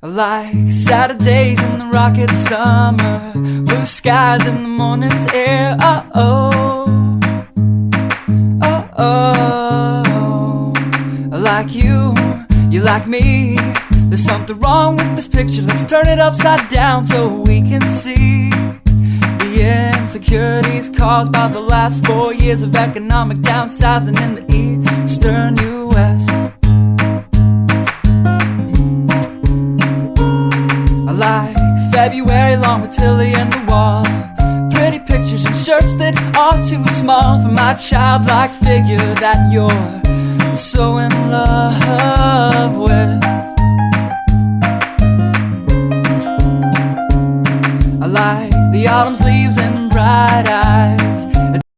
I like Saturdays in the rocket summer, blue skies in the morning's air. Oh, I like you, you like me. There's something wrong with this picture. Let's turn it upside down so we can see the insecurities caused by the last 4 years of economic downsizing in the eastern U.S. I like February long with Tilly and the wall, pretty pictures and shirts that are too small for my childlike figure that you're so in love with. I like the autumn's leaves and bright eyes,